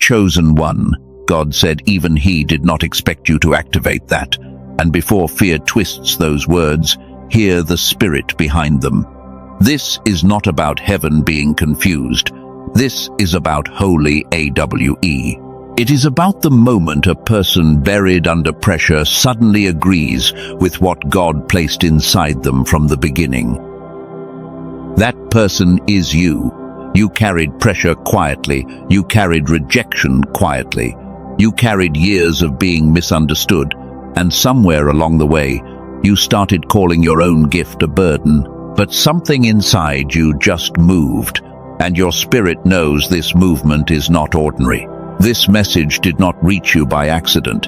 Chosen one, God said even he did not expect you to activate that. And before fear twists those words, hear the spirit behind them. This is not about heaven being confused. This is about holy AWE. It is about the moment a person buried under pressure suddenly agrees with what God placed inside them from the beginning. That person is you. You carried pressure quietly. You carried rejection quietly. You carried years of being misunderstood. And somewhere along the way, you started calling your own gift a burden. But something inside you just moved, and your spirit knows this movement is not ordinary. This message did not reach you by accident.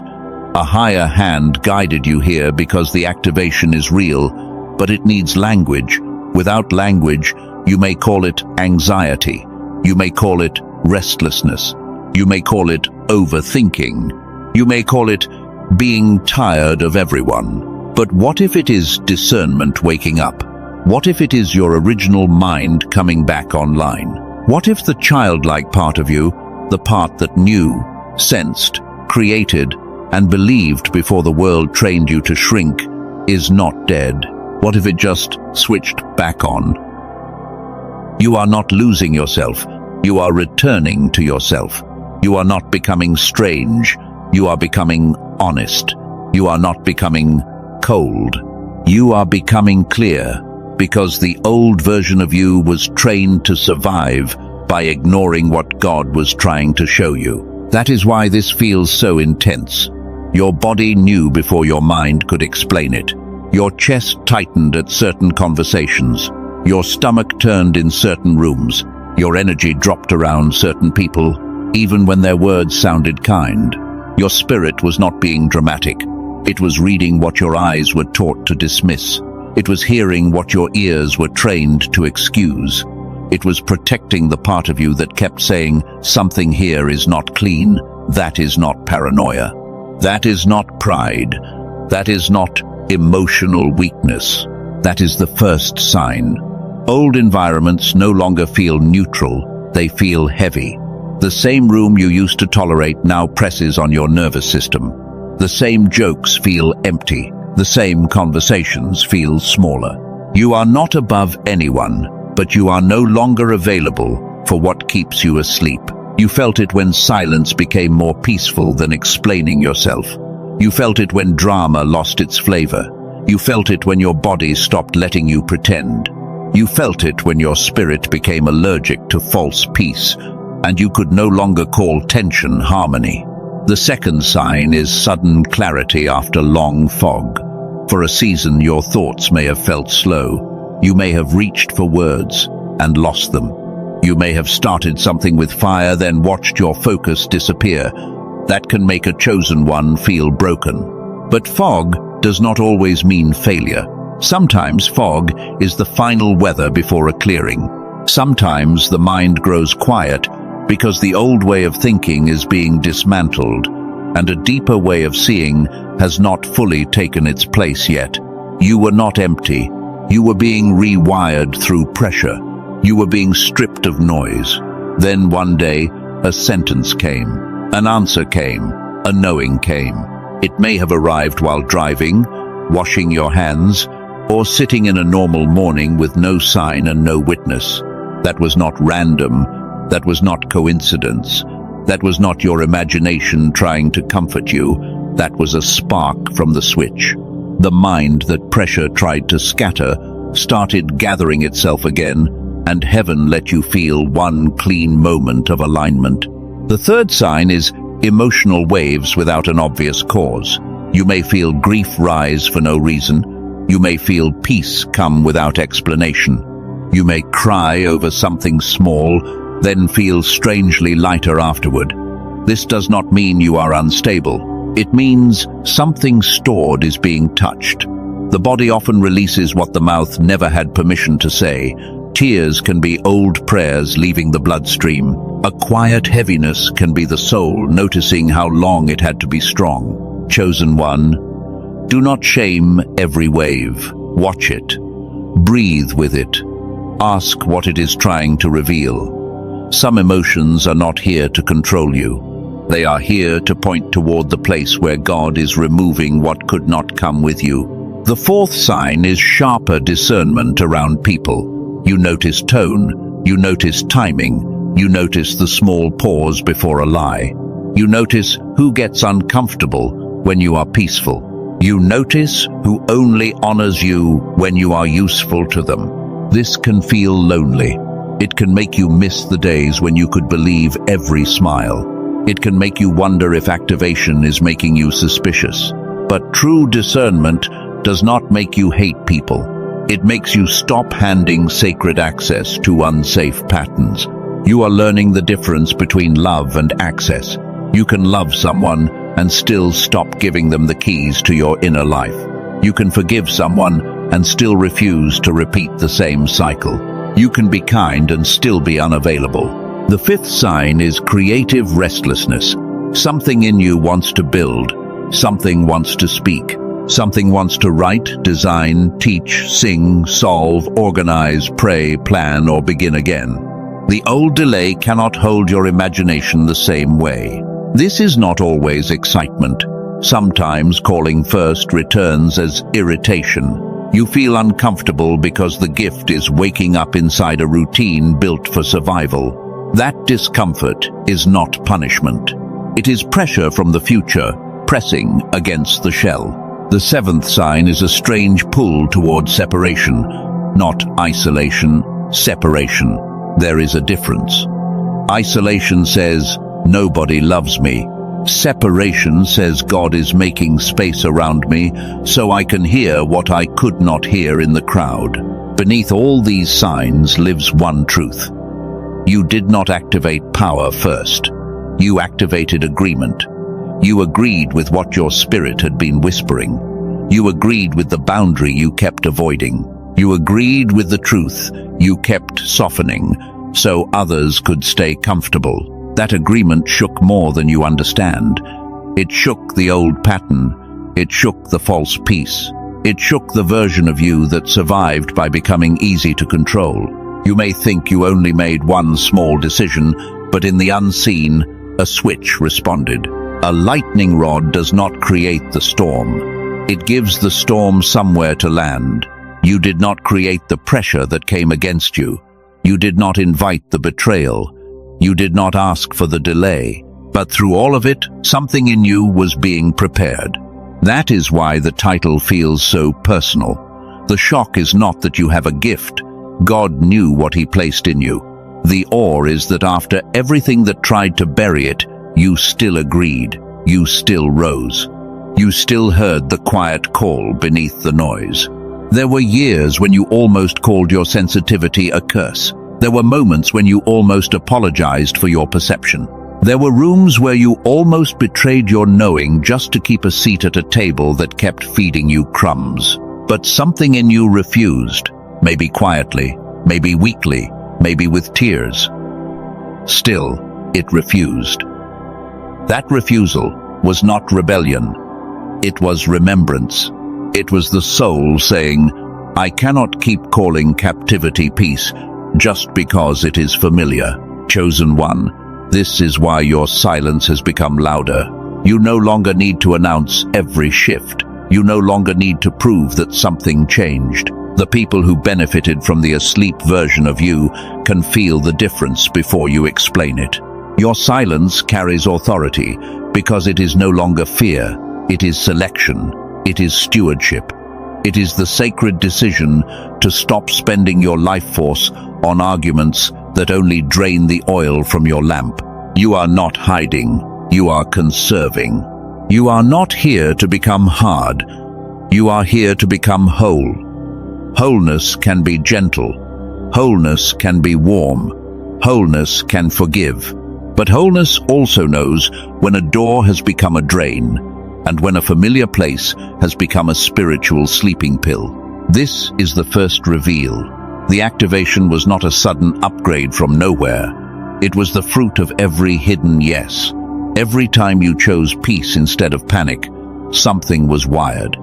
A higher hand guided you here because the activation is real, but it needs language. Without language, you may call it anxiety. You may call it restlessness. You may call it overthinking. You may call it being tired of everyone. But what if it is discernment waking up? What if it is your original mind coming back online? What if the childlike part of you, the part that knew, sensed, created, and believed before the world trained you to shrink, is not dead? What if it just switched back on? You are not losing yourself. You are returning to yourself. You are not becoming strange. You are becoming honest. You are not becoming cold. You are becoming clear, because the old version of you was trained to survive by ignoring what God was trying to show you. That is why this feels so intense. Your body knew before your mind could explain it. Your chest tightened at certain conversations. Your stomach turned in certain rooms. Your energy dropped around certain people, even when their words sounded kind. Your spirit was not being dramatic. It was reading what your eyes were taught to dismiss. It was hearing what your ears were trained to excuse. It was protecting the part of you that kept saying, something here is not clean. That is not paranoia. That is not pride. That is not emotional weakness. That is the first sign. Old environments no longer feel neutral. They feel heavy. The same room you used to tolerate now presses on your nervous system. The same jokes feel empty. The same conversations feel smaller. You are not above anyone, but you are no longer available for what keeps you asleep. You felt it when silence became more peaceful than explaining yourself. You felt it when drama lost its flavor. You felt it when your body stopped letting you pretend. You felt it when your spirit became allergic to false peace, and you could no longer call tension harmony. The second sign is sudden clarity after long fog. For a season, your thoughts may have felt slow. You may have reached for words and lost them. You may have started something with fire, then watched your focus disappear. That can make a chosen one feel broken. But fog does not always mean failure. Sometimes fog is the final weather before a clearing. Sometimes the mind grows quiet because the old way of thinking is being dismantled, and a deeper way of seeing has not fully taken its place yet. You were not empty. You were being rewired through pressure. You were being stripped of noise. Then one day, a sentence came, an answer came, a knowing came. It may have arrived while driving, washing your hands, or sitting in a normal morning with no sign and no witness. That was not random. That was not coincidence. That was not your imagination trying to comfort you. That was a spark from the switch. The mind that pressure tried to scatter started gathering itself again, and heaven let you feel one clean moment of alignment. The third sign is emotional waves without an obvious cause. You may feel grief rise for no reason. You may feel peace come without explanation. You may cry over something small, then feel strangely lighter afterward. This does not mean you are unstable. It means something stored is being touched. The body often releases what the mouth never had permission to say. Tears can be old prayers leaving the bloodstream. A quiet heaviness can be the soul noticing how long it had to be strong. Chosen one, do not shame every wave. Watch it. Breathe with it. Ask what it is trying to reveal. Some emotions are not here to control you. They are here to point toward the place where God is removing what could not come with you. The fourth sign is sharper discernment around people. You notice tone, you notice timing, you notice the small pause before a lie. You notice who gets uncomfortable when you are peaceful. You notice who only honors you when you are useful to them. This can feel lonely. It can make you miss the days when you could believe every smile. It can make you wonder if activation is making you suspicious. But true discernment does not make you hate people. It makes you stop handing sacred access to unsafe patterns. You are learning the difference between love and access. You can love someone and still stop giving them the keys to your inner life. You can forgive someone and still refuse to repeat the same cycle. You can be kind and still be unavailable. The fifth sign is creative restlessness. Something in you wants to build. Something wants to speak. Something wants to write, design, teach, sing, solve, organize, pray, plan, or begin again. The old delay cannot hold your imagination the same way. This is not always excitement. Sometimes calling first returns as irritation. You feel uncomfortable because the gift is waking up inside a routine built for survival. That discomfort is not punishment. It is pressure from the future, pressing against the shell. The seventh sign is a strange pull toward separation, not isolation, separation. There is a difference. Isolation says, nobody loves me. Separation says God is making space around me so I can hear what I could not hear in the crowd. Beneath all these signs lives one truth. You did not activate power first. You activated agreement. You agreed with what your spirit had been whispering. You agreed with the boundary you kept avoiding. You agreed with the truth you kept softening so others could stay comfortable. That agreement shook more than you understand. It shook the old pattern. It shook the false peace. It shook the version of you that survived by becoming easy to control. You may think you only made one small decision, but in the unseen, a switch responded. A lightning rod does not create the storm. It gives the storm somewhere to land. You did not create the pressure that came against you. You did not invite the betrayal. You did not ask for the delay, but through all of it, something in you was being prepared. That is why the title feels so personal. The shock is not that you have a gift. God knew what He placed in you. The awe is that after everything that tried to bury it, you still agreed. You still rose. You still heard the quiet call beneath the noise. There were years when you almost called your sensitivity a curse. There were moments when you almost apologized for your perception. There were rooms where you almost betrayed your knowing just to keep a seat at a table that kept feeding you crumbs. But something in you refused, maybe quietly, maybe weakly, maybe with tears. Still, it refused. That refusal was not rebellion. It was remembrance. It was the soul saying, I cannot keep calling captivity peace just because it is familiar. Chosen one, this is why your silence has become louder. You no longer need to announce every shift. You no longer need to prove that something changed. The people who benefited from the asleep version of you can feel the difference before you explain it. Your silence carries authority because it is no longer fear. It is selection. It is stewardship. It is the sacred decision to stop spending your life force on arguments that only drain the oil from your lamp. You are not hiding. You are conserving. You are not here to become hard. You are here to become whole. Wholeness can be gentle. Wholeness can be warm. Wholeness can forgive. But wholeness also knows when a door has become a drain, and when a familiar place has become a spiritual sleeping pill. This is the first reveal. The activation was not a sudden upgrade from nowhere. It was the fruit of every hidden yes. Every time you chose peace instead of panic, something was wired.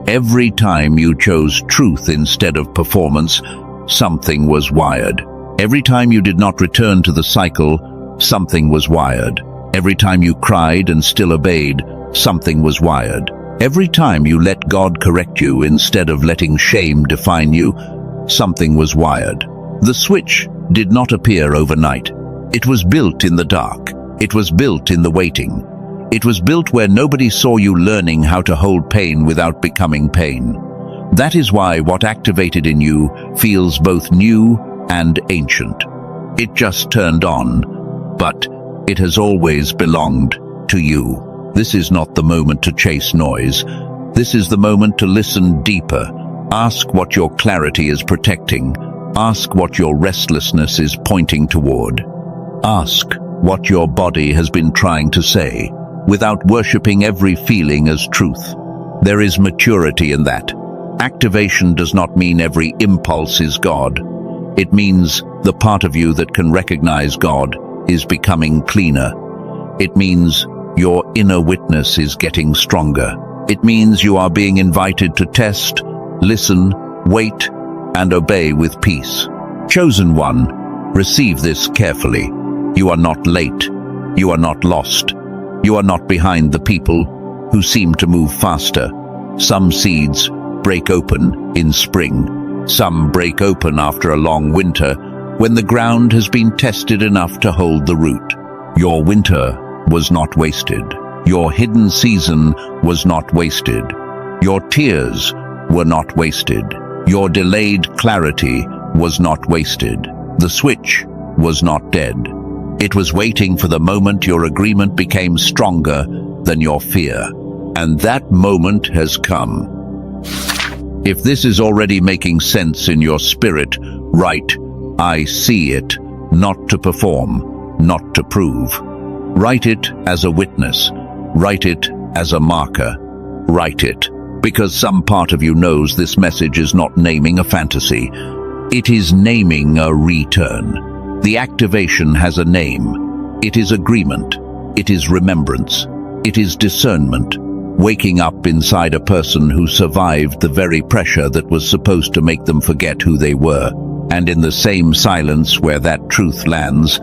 Every time you chose truth instead of performance, something was wired. Every time you did not return to the cycle, something was wired. Every time you cried and still obeyed, something was wired. Every time you let God correct you instead of letting shame define you, something was wired. The switch did not appear overnight. It was built in the dark. It was built in the waiting. It was built where nobody saw you learning how to hold pain without becoming pain. That is why what activated in you feels both new and ancient. It just turned on, but it has always belonged to you. This is not the moment to chase noise. This is the moment to listen deeper. Ask what your clarity is protecting. Ask what your restlessness is pointing toward. Ask what your body has been trying to say, without worshipping every feeling as truth. There is maturity in that. Activation does not mean every impulse is God. It means the part of you that can recognize God is becoming cleaner. It means your inner witness is getting stronger. It means you are being invited to test, listen, wait, and obey with peace. Chosen one, receive this carefully. You are not late. You are not lost. You are not behind the people who seem to move faster. Some seeds break open in spring. Some break open after a long winter, when the ground has been tested enough to hold the root. Your winter was not wasted. Your hidden season was not wasted. Your tears were not wasted. Your delayed clarity was not wasted. The switch was not dead. It was waiting for the moment your agreement became stronger than your fear. And that moment has come. If this is already making sense in your spirit, write, I see it, not to perform, not to prove. Write it as a witness. Write it as a marker. Write it, because some part of you knows this message is not naming a fantasy. It is naming a return. The activation has a name. It is agreement. It is remembrance. It is discernment. Waking up inside a person who survived the very pressure that was supposed to make them forget who they were. And in the same silence where that truth lands,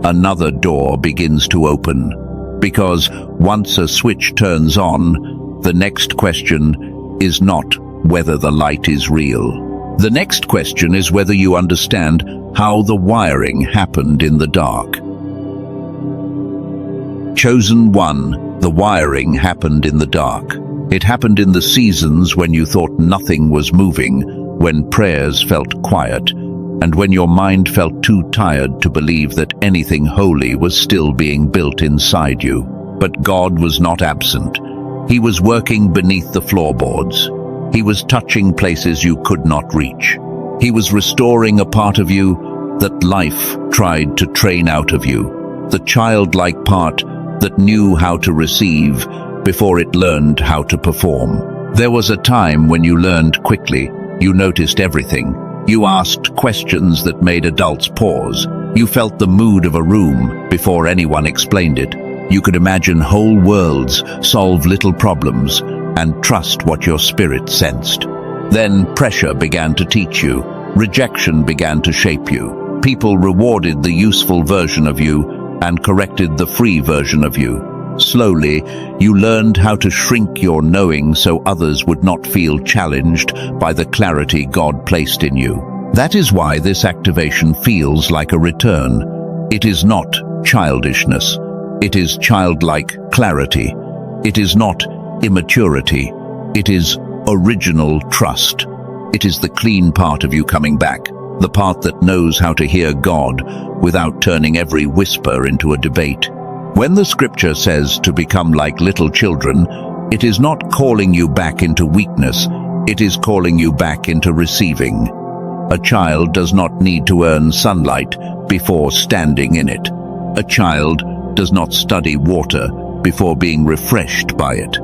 another door begins to open. Because once a switch turns on, the next question is not whether the light is real. The next question is whether you understand how the wiring happened in the dark. Chosen one, the wiring happened in the dark. It happened in the seasons when you thought nothing was moving, when prayers felt quiet, and when your mind felt too tired to believe that anything holy was still being built inside you. But God was not absent. He was working beneath the floorboards. He was touching places you could not reach. He was restoring a part of you that life tried to train out of you, the childlike part that knew how to receive before it learned how to perform. There was a time when you learned quickly. You noticed everything. You asked questions that made adults pause. You felt the mood of a room before anyone explained it. You could imagine whole worlds, solve little problems, and trust what your spirit sensed. Then pressure began to teach you. Rejection began to shape you. People rewarded the useful version of you and corrected the free version of you. Slowly, you learned how to shrink your knowing so others would not feel challenged by the clarity God placed in you. That is why this activation feels like a return. It is not childishness. It is childlike clarity. It is not immaturity. It is original trust. It is the clean part of you coming back, the part that knows how to hear God without turning every whisper into a debate. When the scripture says to become like little children, it is not calling you back into weakness. It is calling you back into receiving. A child does not need to earn sunlight before standing in it. A child does not study water before being refreshed by it.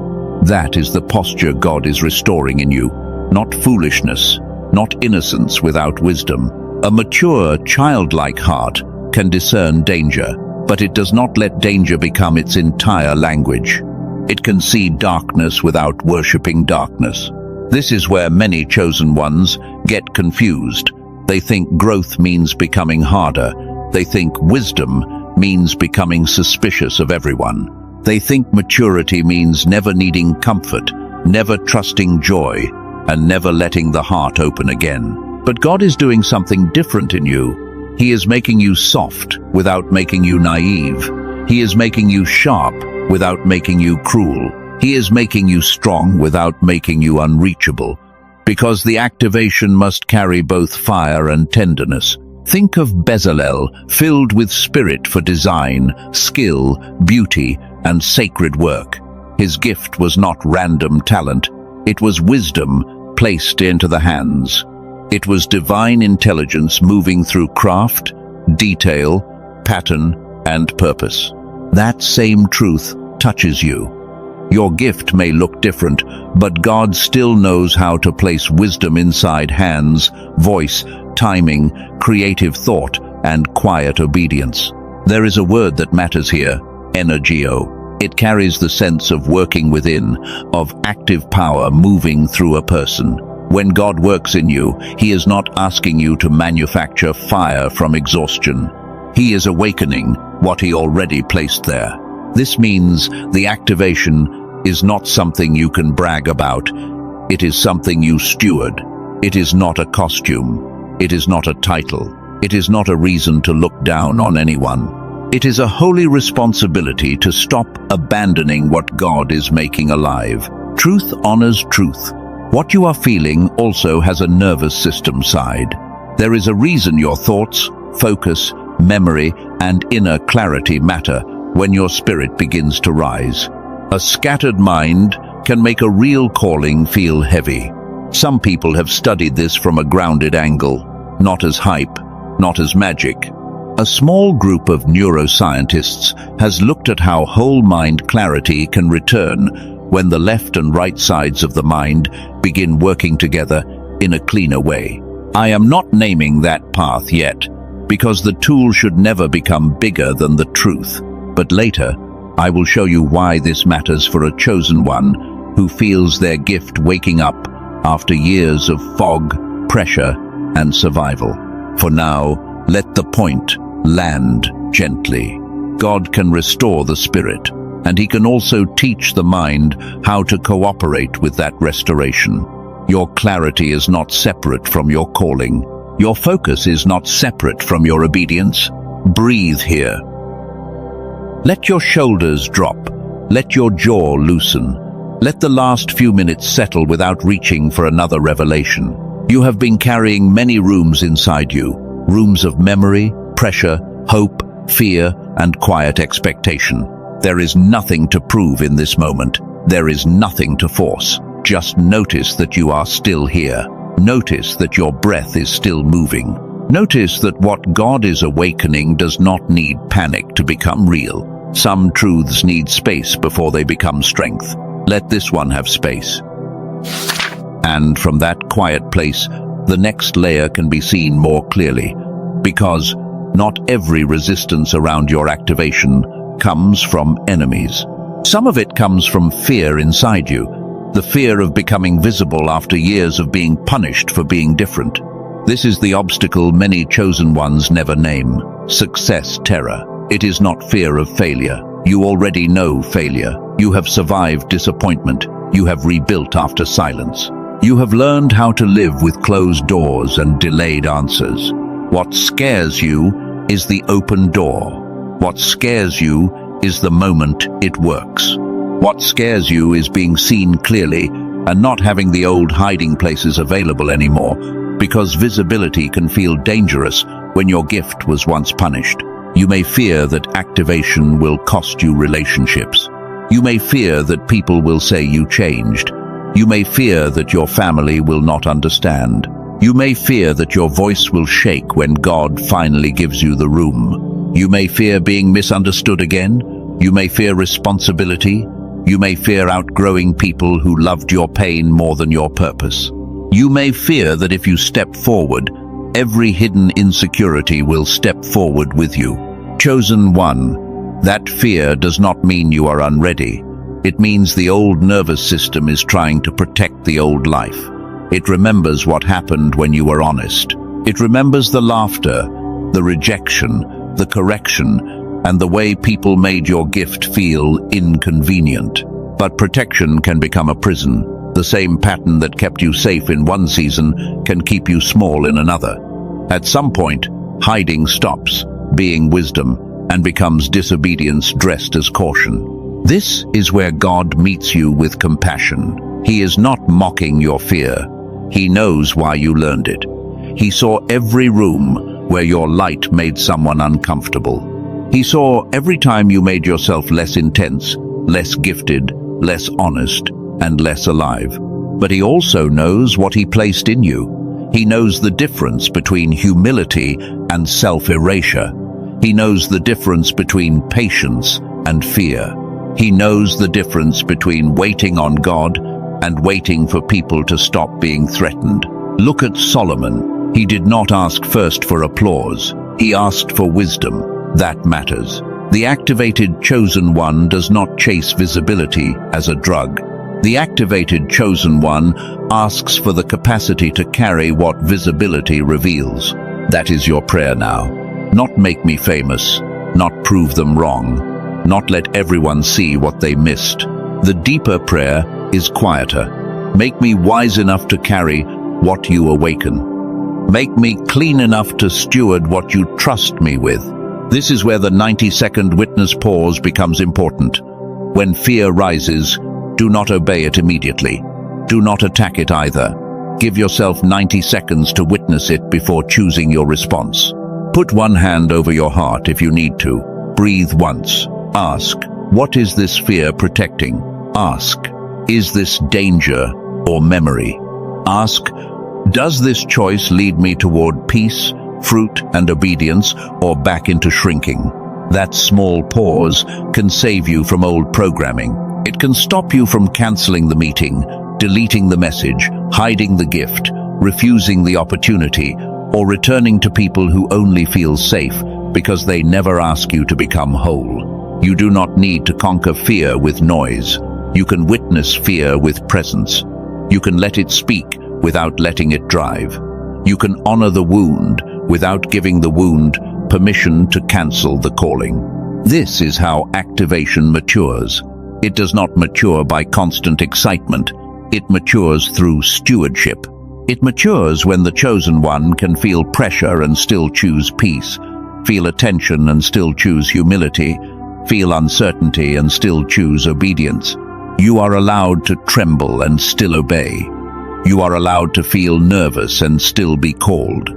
That is the posture God is restoring in you, not foolishness, not innocence without wisdom. A mature, childlike heart can discern danger, but it does not let danger become its entire language. It can see darkness without worshipping darkness. This is where many chosen ones get confused. They think growth means becoming harder. They think wisdom means becoming suspicious of everyone. They think maturity means never needing comfort, never trusting joy, and never letting the heart open again. But God is doing something different in you. He is making you soft without making you naive. He is making you sharp without making you cruel. He is making you strong without making you unreachable. Because the activation must carry both fire and tenderness. Think of Bezalel, filled with spirit for design, skill, beauty, and sacred work. His gift was not random talent. It was wisdom placed into the hands. It was divine intelligence moving through craft, detail, pattern, and purpose. That same truth touches you. Your gift may look different, but God still knows how to place wisdom inside hands, voice, timing, creative thought, and quiet obedience. There is a word that matters here, energio. It carries the sense of working within, of active power moving through a person. When God works in you, He is not asking you to manufacture fire from exhaustion. He is awakening what He already placed there. This means the activation is not something you can brag about. It is something you steward. It is not a costume. It is not a title. It is not a reason to look down on anyone. It is a holy responsibility to stop abandoning what God is making alive. Truth honors truth. What you are feeling also has a nervous system side. There is a reason your thoughts, focus, memory, and inner clarity matter when your spirit begins to rise. A scattered mind can make a real calling feel heavy. Some people have studied this from a grounded angle, not as hype, not as magic. A small group of neuroscientists has looked at how whole mind clarity can return when the left and right sides of the mind begin working together in a cleaner way. I am not naming that path yet, because the tool should never become bigger than the truth. But later, I will show you why this matters for a chosen one who feels their gift waking up after years of fog, pressure, and survival. For now, let the point land gently. God can restore the spirit, and He can also teach the mind how to cooperate with that restoration. Your clarity is not separate from your calling. Your focus is not separate from your obedience. Breathe here. Let your shoulders drop. Let your jaw loosen. Let the last few minutes settle without reaching for another revelation. You have been carrying many rooms inside you. Rooms of memory, pressure, hope, fear, and quiet expectation. There is nothing to prove in this moment. There is nothing to force. Just notice that you are still here. Notice that your breath is still moving. Notice that what God is awakening does not need panic to become real. Some truths need space before they become strength. Let this one have space. And from that quiet place, the next layer can be seen more clearly, because not every resistance around your activation comes from enemies. Some of it comes from fear inside you, the fear of becoming visible after years of being punished for being different. This is the obstacle many chosen ones never name: success terror. It is not fear of failure. You already know failure. You have survived disappointment. You have rebuilt after silence. You have learned how to live with closed doors and delayed answers. What scares you is the open door. What scares you is the moment it works. What scares you is being seen clearly and not having the old hiding places available anymore, because visibility can feel dangerous when your gift was once punished. You may fear that activation will cost you relationships. You may fear that people will say you changed. You may fear that your family will not understand. You may fear that your voice will shake when God finally gives you the room. You may fear being misunderstood again. You may fear responsibility. You may fear outgrowing people who loved your pain more than your purpose. You may fear that if you step forward, every hidden insecurity will step forward with you. Chosen one, that fear does not mean you are unready. It means the old nervous system is trying to protect the old life. It remembers what happened when you were honest, It remembers the laughter, the rejection, the correction, and the way people made your gift feel inconvenient. But protection can become a prison. The same pattern that kept you safe in one season can keep you small in another. At some point, hiding stops being wisdom and becomes disobedience dressed as caution. This is where God meets you with compassion. He is not mocking your fear. He knows why you learned it. He saw every room where your light made someone uncomfortable. He saw every time you made yourself less intense, less gifted, less honest, and less alive. But he also knows what he placed in you. He knows the difference between humility and self-erasure. He knows the difference between patience and fear. He knows the difference between waiting on God and waiting for people to stop being threatened. Look at Solomon. He did not ask first for applause. He asked for wisdom. That matters. The activated chosen one does not chase visibility as a drug. The activated chosen one asks for the capacity to carry what visibility reveals. That is your prayer now. Not make me famous, not prove them wrong, not let everyone see what they missed. The deeper prayer is quieter. Make me wise enough to carry what you awaken. Make me clean enough to steward what you trust me with. This is where the 90-second witness pause becomes important. When fear rises, do not obey it immediately. Do not attack it either. Give yourself 90 seconds to witness it before choosing your response. Put one hand over your heart if you need to. Breathe once. Ask, what is this fear protecting? Ask, is this danger or memory? Ask, does this choice lead me toward peace, fruit, and obedience, or back into shrinking? That small pause can save you from old programming. It can stop you from canceling the meeting, deleting the message, hiding the gift, refusing the opportunity, or returning to people who only feel safe because they never ask you to become whole. You do not need to conquer fear with noise. You can witness fear with presence. You can let it speak without letting it drive. You can honor the wound without giving the wound permission to cancel the calling. This is how activation matures. It does not mature by constant excitement. It matures through stewardship. It matures when the chosen one can feel pressure and still choose peace, feel attention and still choose humility, feel uncertainty and still choose obedience. You are allowed to tremble and still obey. You are allowed to feel nervous and still be called.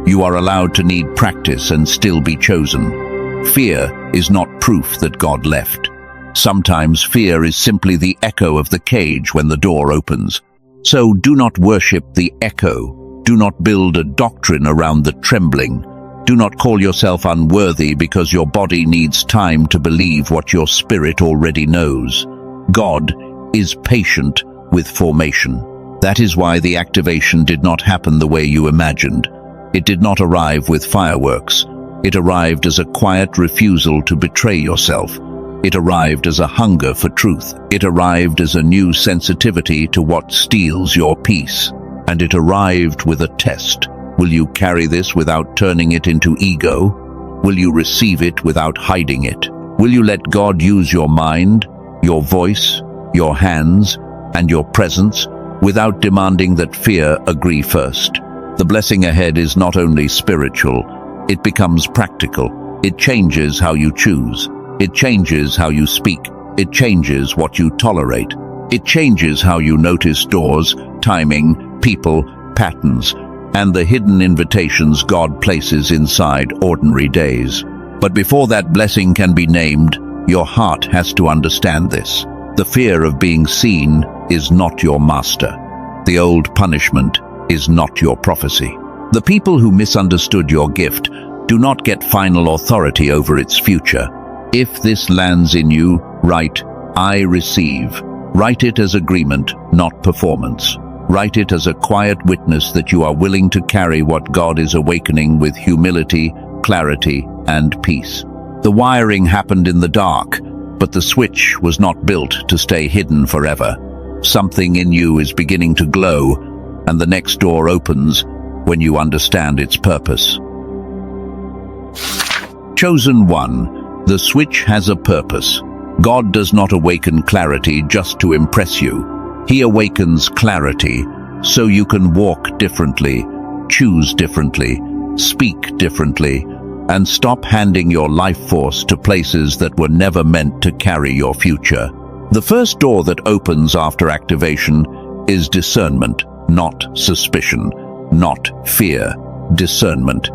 You are allowed to need practice and still be chosen. Fear is not proof that God left. Sometimes fear is simply the echo of the cage when the door opens. So do not worship the echo. Do not build a doctrine around the trembling. Do not call yourself unworthy because your body needs time to believe what your spirit already knows. God is patient with formation. That is why the activation did not happen the way you imagined. It did not arrive with fireworks. It arrived as a quiet refusal to betray yourself. It arrived as a hunger for truth. It arrived as a new sensitivity to what steals your peace. And it arrived with a test. Will you carry this without turning it into ego? Will you receive it without hiding it? Will you let God use your mind, your voice, your hands, and your presence without demanding that fear agree first? The blessing ahead is not only spiritual, it becomes practical. It changes how you choose. It changes how you speak. It changes what you tolerate. It changes how you notice doors, timing, people, patterns, and the hidden invitations God places inside ordinary days. But before that blessing can be named, your heart has to understand this. The fear of being seen is not your master. The old punishment is not your prophecy. The people who misunderstood your gift do not get final authority over its future. If this lands in you, write, I receive. Write it as agreement, not performance. Write it as a quiet witness that you are willing to carry what God is awakening with humility, clarity, and peace. The wiring happened in the dark, but the switch was not built to stay hidden forever. Something in you is beginning to glow, and the next door opens, when you understand its purpose. Chosen one, the switch has a purpose. God does not awaken clarity just to impress you. He awakens clarity so you can walk differently, choose differently, speak differently, and stop handing your life force to places that were never meant to carry your future. The first door that opens after activation is discernment, not suspicion, not fear, discernment.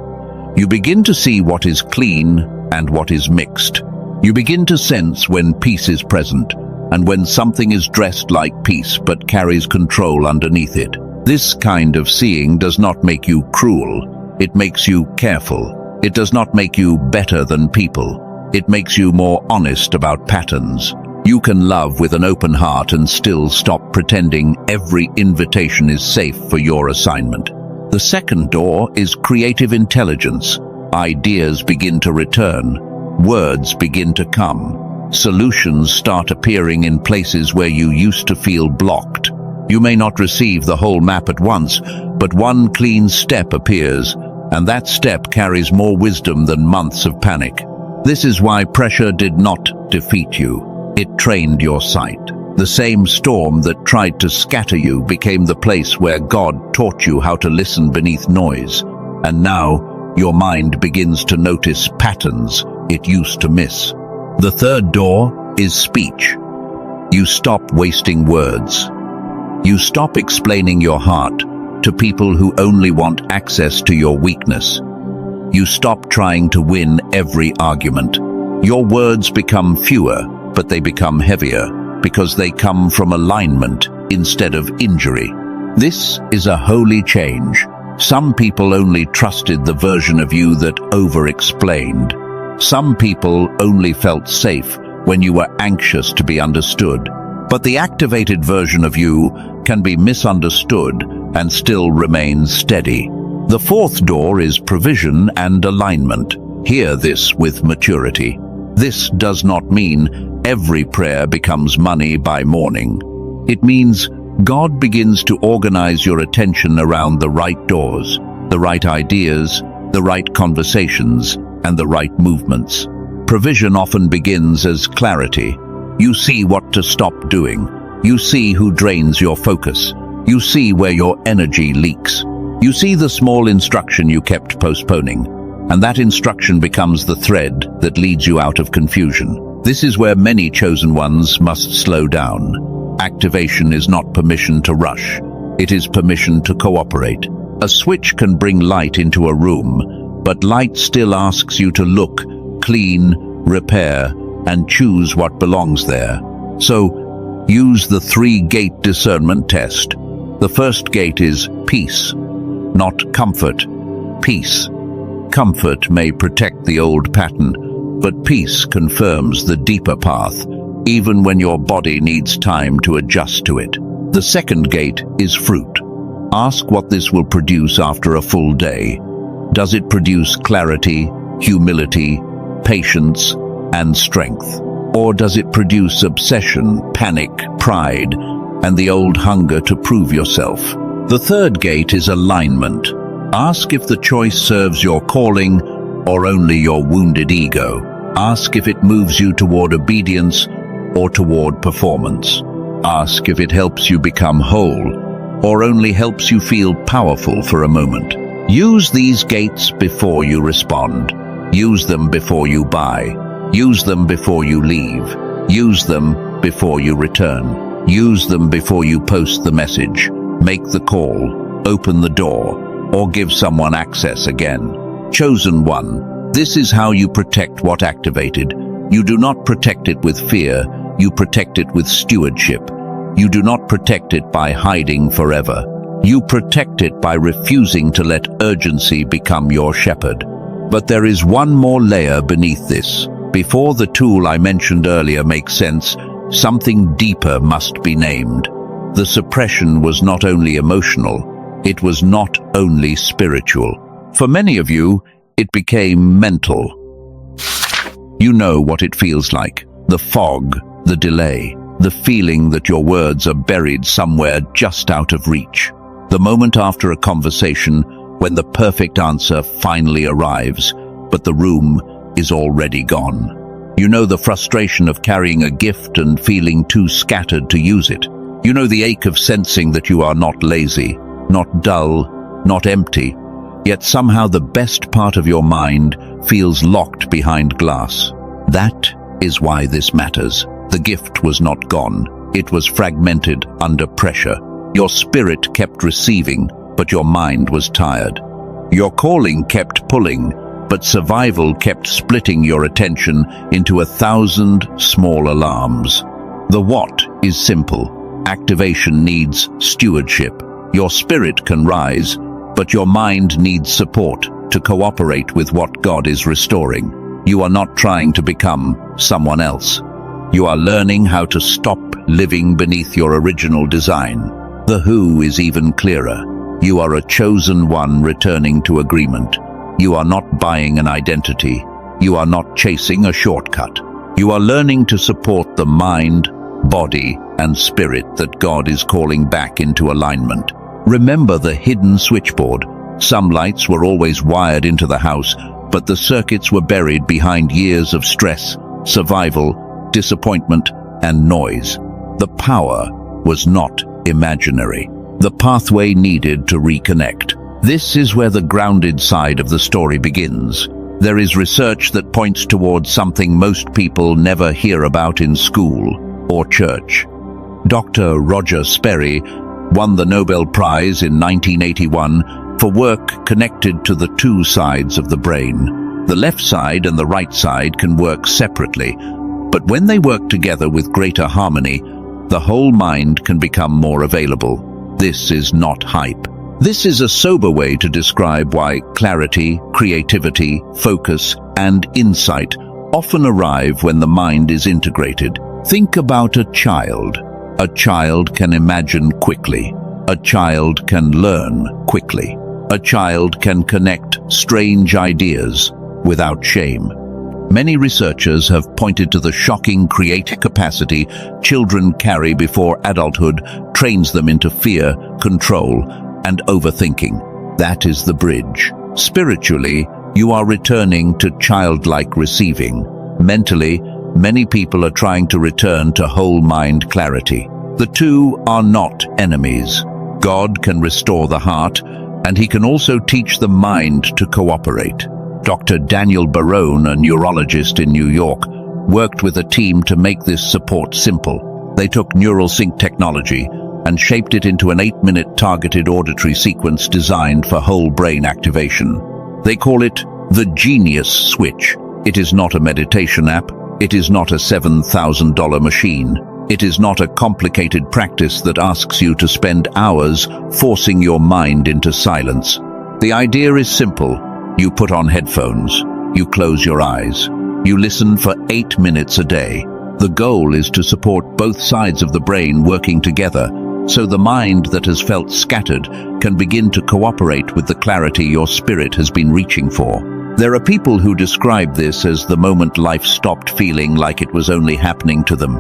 You begin to see what is clean and what is mixed. You begin to sense when peace is present and when something is dressed like peace but carries control underneath it. This kind of seeing does not make you cruel. It makes you careful. It does not make you better than people. It makes you more honest about patterns. You can love with an open heart and still stop pretending every invitation is safe for your assignment. The second door is creative intelligence. Ideas begin to return. Words begin to come. Solutions start appearing in places where you used to feel blocked. You may not receive the whole map at once, but one clean step appears, and that step carries more wisdom than months of panic. This is why pressure did not defeat you. It trained your sight. The same storm that tried to scatter you became the place where God taught you how to listen beneath noise. And now, your mind begins to notice patterns it used to miss. The third door is speech. You stop wasting words. You stop explaining your heart to people who only want access to your weakness. You stop trying to win every argument. Your words become fewer, but they become heavier because they come from alignment instead of injury. This is a holy change. Some people only trusted the version of you that over-explained. Some people only felt safe when you were anxious to be understood. But the activated version of you can be misunderstood and still remain steady. The fourth door is provision and alignment. Hear this with maturity. This does not mean every prayer becomes money by morning. It means God begins to organize your attention around the right doors, the right ideas, the right conversations, and the right movements. Provision often begins as clarity. You see what to stop doing. You see who drains your focus. You see where your energy leaks. You see the small instruction you kept postponing, and that instruction becomes the thread that leads you out of confusion. This is where many chosen ones must slow down. Activation is not permission to rush. It is permission to cooperate. A switch can bring light into a room, but light still asks you to look, clean, repair, and choose what belongs there. So, use the 3-gate discernment test. The first gate is peace, not comfort. Peace. Comfort may protect the old pattern, but peace confirms the deeper path, even when your body needs time to adjust to it. The second gate is fruit. Ask what this will produce after a full day. Does it produce clarity, humility, patience, and strength? Or does it produce obsession, panic, pride, and the old hunger to prove yourself? The third gate is alignment. Ask if the choice serves your calling or only your wounded ego. Ask if it moves you toward obedience or toward performance. Ask if it helps you become whole or only helps you feel powerful for a moment. Use these gates before you respond. Use them before you buy. Use them before you leave. Use them before you return. Use them before you post the message, make the call, open the door, or give someone access again. Chosen one, this is how you protect what activated. You do not protect it with fear, you protect it with stewardship. You do not protect it by hiding forever. You protect it by refusing to let urgency become your shepherd. But there is one more layer beneath this. Before the tool I mentioned earlier makes sense, something deeper must be named. The suppression was not only emotional, it was not only spiritual. For many of you, it became mental. You know what it feels like. The fog, the delay, the feeling that your words are buried somewhere just out of reach. The moment after a conversation, when the perfect answer finally arrives, but the room is already gone. You know the frustration of carrying a gift and feeling too scattered to use it. You know the ache of sensing that you are not lazy, not dull, not empty, yet somehow the best part of your mind feels locked behind glass. That is why this matters. The gift was not gone. It was fragmented under pressure. Your spirit kept receiving, but your mind was tired. Your calling kept pulling, but survival kept splitting your attention into 1,000 small alarms. The what is simple. Activation needs stewardship. Your spirit can rise, but your mind needs support to cooperate with what God is restoring. You are not trying to become someone else. You are learning how to stop living beneath your original design. The who is even clearer. You are a chosen one returning to agreement. You are not buying an identity. You are not chasing a shortcut. You are learning to support the mind, body, and spirit that God is calling back into alignment. Remember the hidden switchboard. Some lights were always wired into the house, but the circuits were buried behind years of stress, survival, disappointment, and noise. The power was not imaginary. The pathway needed to reconnect. This is where the grounded side of the story begins. There is research that points towards something most people never hear about in school or church. Dr. Roger Sperry won the Nobel Prize in 1981 for work connected to the two sides of the brain. The left side and the right side can work separately, but when they work together with greater harmony, the whole mind can become more available. This is not hype. This is a sober way to describe why clarity, creativity, focus, and insight often arrive when the mind is integrated. Think about a child. A child can imagine quickly. A child can learn quickly. A child can connect strange ideas without shame. Many researchers have pointed to the shocking creative capacity children carry before adulthood trains them into fear, control, and overthinking. That is the bridge. Spiritually, you are returning to childlike receiving. Mentally, many people are trying to return to whole mind clarity. The two are not enemies. God can restore the heart, and He can also teach the mind to cooperate. Dr. Daniel Barone, a neurologist in New York, worked with a team to make this support simple. They took neural sync technology and shaped it into an 8-minute targeted auditory sequence designed for whole brain activation. They call it the Genius Switch. It is not a meditation app. It is not a $7,000 machine. It is not a complicated practice that asks you to spend hours forcing your mind into silence. The idea is simple. You put on headphones. You close your eyes. You listen for 8 minutes a day. The goal is to support both sides of the brain working together, so the mind that has felt scattered can begin to cooperate with the clarity your spirit has been reaching for. There are people who describe this as the moment life stopped feeling like it was only happening to them.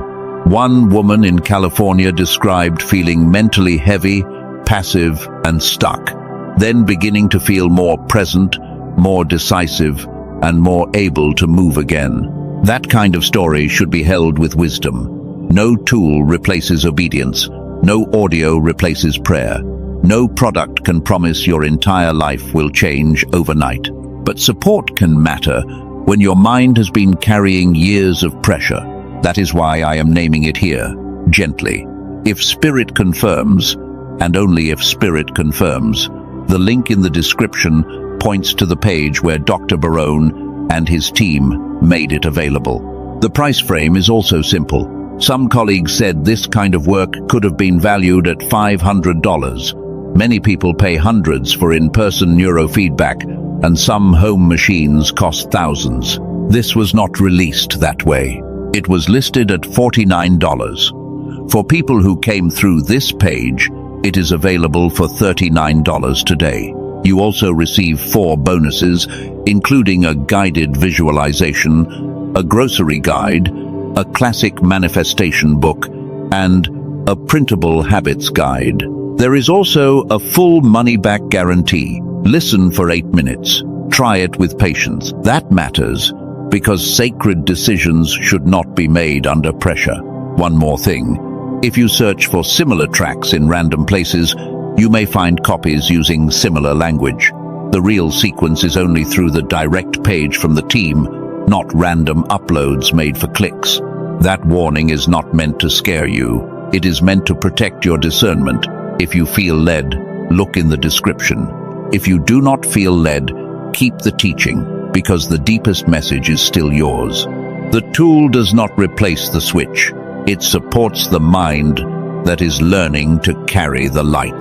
One woman in California described feeling mentally heavy, passive, and stuck, then beginning to feel more present, more decisive, and more able to move again. That kind of story should be held with wisdom. No tool replaces obedience. No audio replaces prayer. No product can promise your entire life will change overnight. But support can matter when your mind has been carrying years of pressure. That is why I am naming it here, gently. If Spirit confirms, and only if Spirit confirms, the link in the description points to the page where Dr. Barone and his team made it available. The price frame is also simple. Some colleagues said this kind of work could have been valued at $500. Many people pay hundreds for in-person neurofeedback, and some home machines cost thousands. This was not released that way. It was listed at $49. For people who came through this page, it is available for $39 today. You also receive 4 bonuses, including a guided visualization, a grocery guide, a classic manifestation book, and a printable habits guide. There is also a full money-back guarantee. Listen for 8 minutes. Try it with patience. That matters, because sacred decisions should not be made under pressure. One more thing. If you search for similar tracks in random places, you may find copies using similar language. The real sequence is only through the direct page from the team, not random uploads made for clicks. That warning is not meant to scare you. It is meant to protect your discernment. If you feel led, look in the description. If you do not feel led, keep the teaching, because the deepest message is still yours. The tool does not replace the switch. It supports the mind that is learning to carry the light.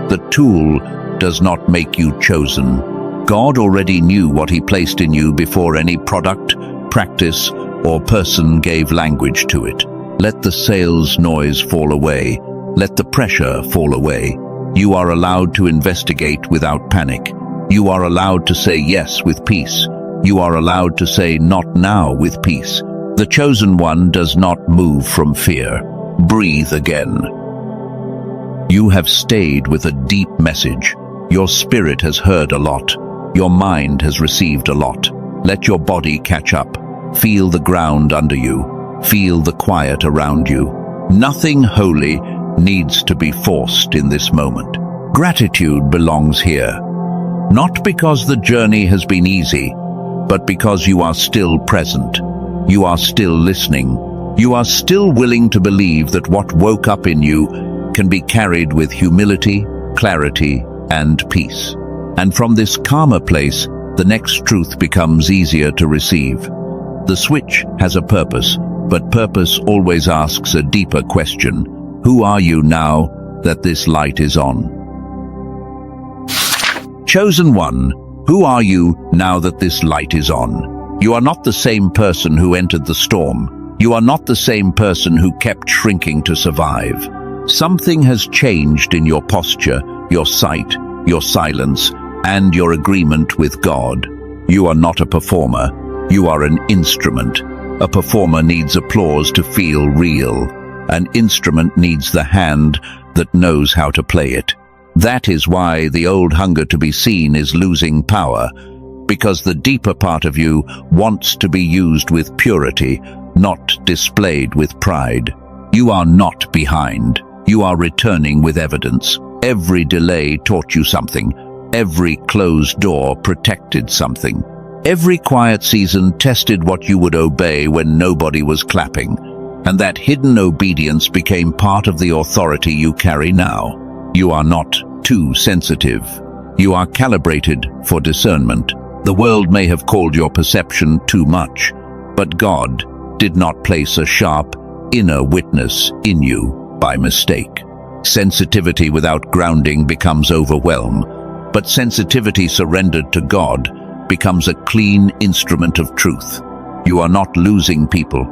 The tool does not make you chosen. God already knew what He placed in you before any product, practice, or person gave language to it. Let the sales noise fall away. Let the pressure fall away. You are allowed to investigate without panic. You are allowed to say yes with peace. You are allowed to say not now with peace. The chosen one does not move from fear. Breathe again. You have stayed with a deep message. Your spirit has heard a lot. Your mind has received a lot. Let your body catch up. Feel the ground under you. Feel the quiet around you. Nothing holy needs to be forced in this moment. Gratitude belongs here. Not because the journey has been easy, but because you are still present. You are still listening. You are still willing to believe that what woke up in you can be carried with humility, clarity, and peace. And from this calmer place, the next truth becomes easier to receive. The switch has a purpose, but purpose always asks a deeper question. Who are you now that this light is on? Chosen one, who are you now that this light is on? You are not the same person who entered the storm. You are not the same person who kept shrinking to survive. Something has changed in your posture, your sight, your silence, and your agreement with God. You are not a performer. You are an instrument. A performer needs applause to feel real. An instrument needs the hand that knows how to play it. That is why the old hunger to be seen is losing power, because the deeper part of you wants to be used with purity, not displayed with pride. You are not behind. You are returning with evidence. Every delay taught you something. Every closed door protected something. Every quiet season tested what you would obey when nobody was clapping. And that hidden obedience became part of the authority you carry now. You are not too sensitive. You are calibrated for discernment. The world may have called your perception too much, but God did not place a sharp, inner witness in you by mistake. Sensitivity without grounding becomes overwhelm, but sensitivity surrendered to God becomes a clean instrument of truth. You are not losing people.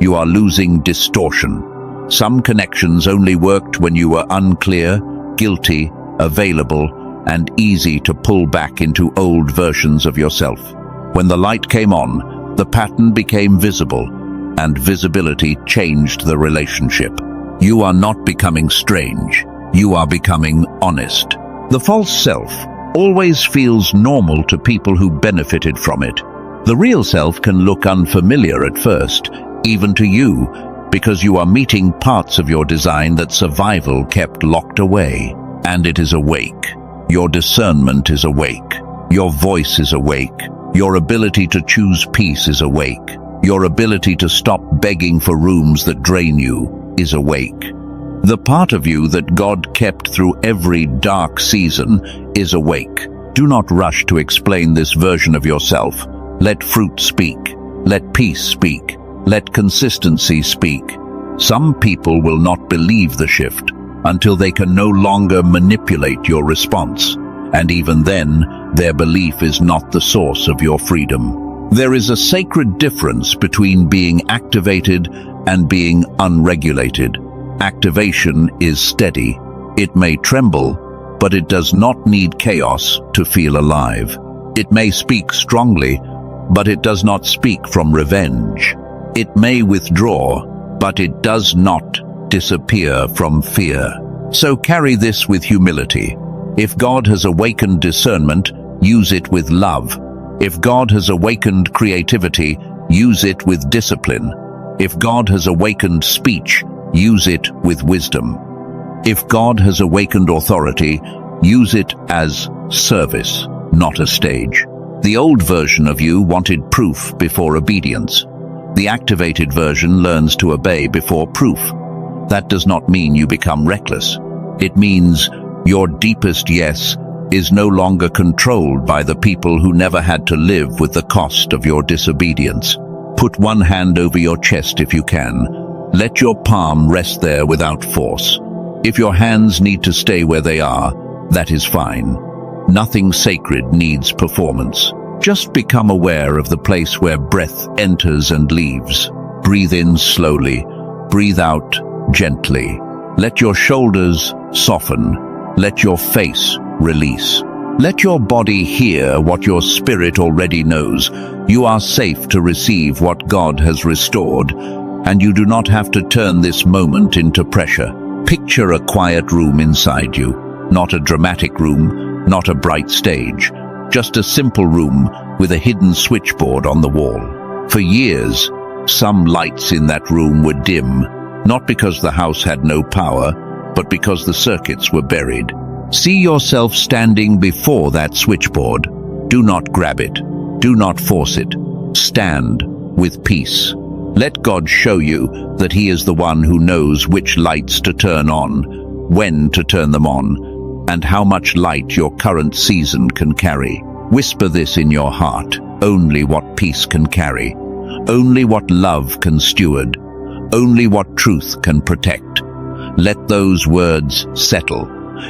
You are losing distortion. Some connections only worked when you were unclear, guilty, available, and easy to pull back into old versions of yourself. When the light came on, the pattern became visible, and visibility changed the relationship. You are not becoming strange. You are becoming honest. The false self always feels normal to people who benefited from it. The real self can look unfamiliar at first, even to you, because you are meeting parts of your design that survival kept locked away. And it is awake. Your discernment is awake. Your voice is awake. Your ability to choose peace is awake. Your ability to stop begging for rooms that drain you is awake. The part of you that God kept through every dark season is awake. Do not rush to explain this version of yourself. Let fruit speak. Let peace speak. Let consistency speak. Some people will not believe the shift until they can no longer manipulate your response. And even then, their belief is not the source of your freedom. There is a sacred difference between being activated and being unregulated. Activation is steady. It may tremble, but it does not need chaos to feel alive. It may speak strongly, but it does not speak from revenge. It may withdraw, but it does not disappear from fear. So carry this with humility. If God has awakened discernment, use it with love. If God has awakened creativity, use it with discipline. If God has awakened speech, use it with wisdom. If God has awakened authority, use it as service, not a stage. The old version of you wanted proof before obedience. The activated version learns to obey before proof. That does not mean you become reckless. It means your deepest yes is no longer controlled by the people who never had to live with the cost of your disobedience. Put one hand over your chest if you can. Let your palm rest there without force. If your hands need to stay where they are, that is fine. Nothing sacred needs performance. Just become aware of the place where breath enters and leaves. Breathe in slowly. Breathe out gently. Let your shoulders soften. Let your face release. Let your body hear what your spirit already knows. You are safe to receive what God has restored, and you do not have to turn this moment into pressure. Picture a quiet room inside you. Not a dramatic room, not a bright stage. Just a simple room with a hidden switchboard on the wall. For years, some lights in that room were dim, not because the house had no power, but because the circuits were buried. See yourself standing before that switchboard. Do not grab it. Do not force it. Stand with peace. Let God show you that He is the one who knows which lights to turn on, when to turn them on, and how much light your current season can carry. Whisper this in your heart. Only what peace can carry. Only what love can steward. Only what truth can protect. Let those words settle.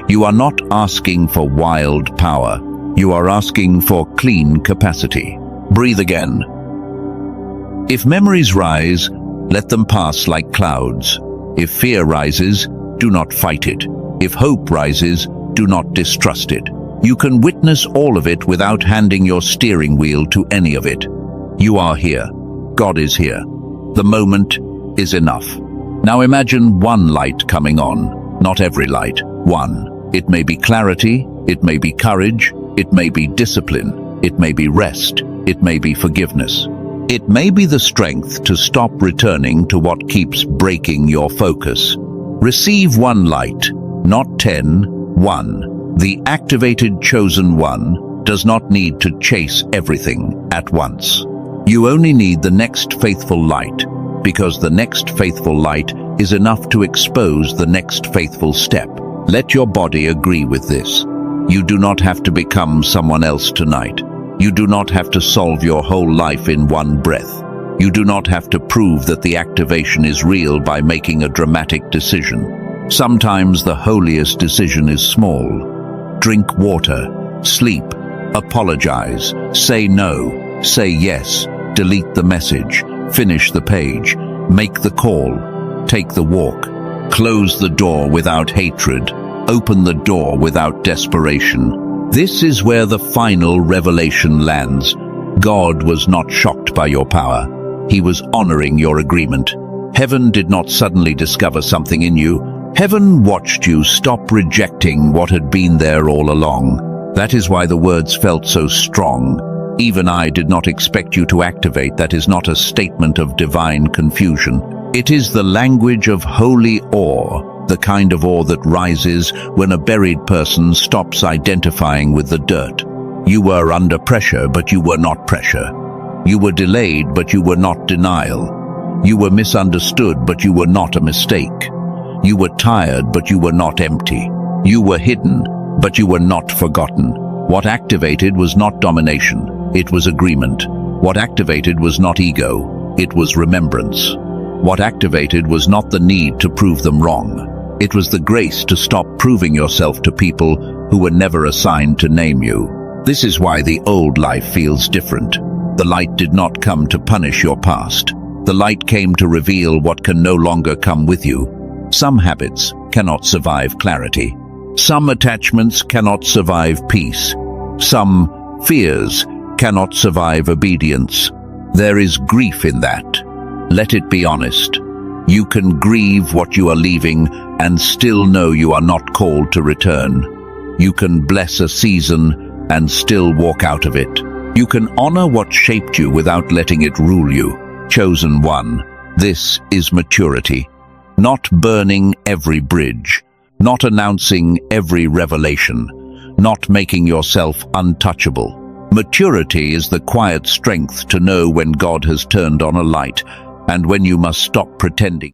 You are not asking for wild power. You are asking for clean capacity. Breathe again. If memories rise, let them pass like clouds. If fear rises, do not fight it. If hope rises, do not distrust it. You can witness all of it without handing your steering wheel to any of it. You are here. God is here. The moment is enough. Now imagine one light coming on. Not every light. One. It may be clarity. It may be courage. It may be discipline. It may be rest. It may be forgiveness. It may be the strength to stop returning to what keeps breaking your focus. Receive one light, not 10, one. The activated chosen one does not need to chase everything at once. You only need the next faithful light, because the next faithful light is enough to expose the next faithful step. Let your body agree with this. You do not have to become someone else tonight. You do not have to solve your whole life in one breath. You do not have to prove that the activation is real by making a dramatic decision. Sometimes the holiest decision is small. Drink water, sleep, apologize, say no, say yes, delete the message, finish the page, make the call, take the walk, close the door without hatred, open the door without desperation. This is where the final revelation lands. God was not shocked by your power. He was honoring your agreement. Heaven did not suddenly discover something in you. Heaven watched you stop rejecting what had been there all along. That is why the words felt so strong. Even I did not expect you to activate. That is not a statement of divine confusion. It is the language of holy awe. The kind of awe that rises when a buried person stops identifying with the dirt. You were under pressure, but you were not pressure. You were delayed, but you were not denial. You were misunderstood, but you were not a mistake. You were tired, but you were not empty. You were hidden, but you were not forgotten. What activated was not domination, it was agreement. What activated was not ego, it was remembrance. What activated was not the need to prove them wrong. It was the grace to stop proving yourself to people who were never assigned to name you. This is why the old life feels different. The light did not come to punish your past. The light came to reveal what can no longer come with you. Some habits cannot survive clarity. Some attachments cannot survive peace. Some fears cannot survive obedience. There is grief in that. Let it be honest. You can grieve what you are leaving and still know you are not called to return. You can bless a season and still walk out of it. You can honor what shaped you without letting it rule you. Chosen one, this is maturity. Not burning every bridge, not announcing every revelation, not making yourself untouchable. Maturity is the quiet strength to know when God has turned on a light and when you must stop pretending.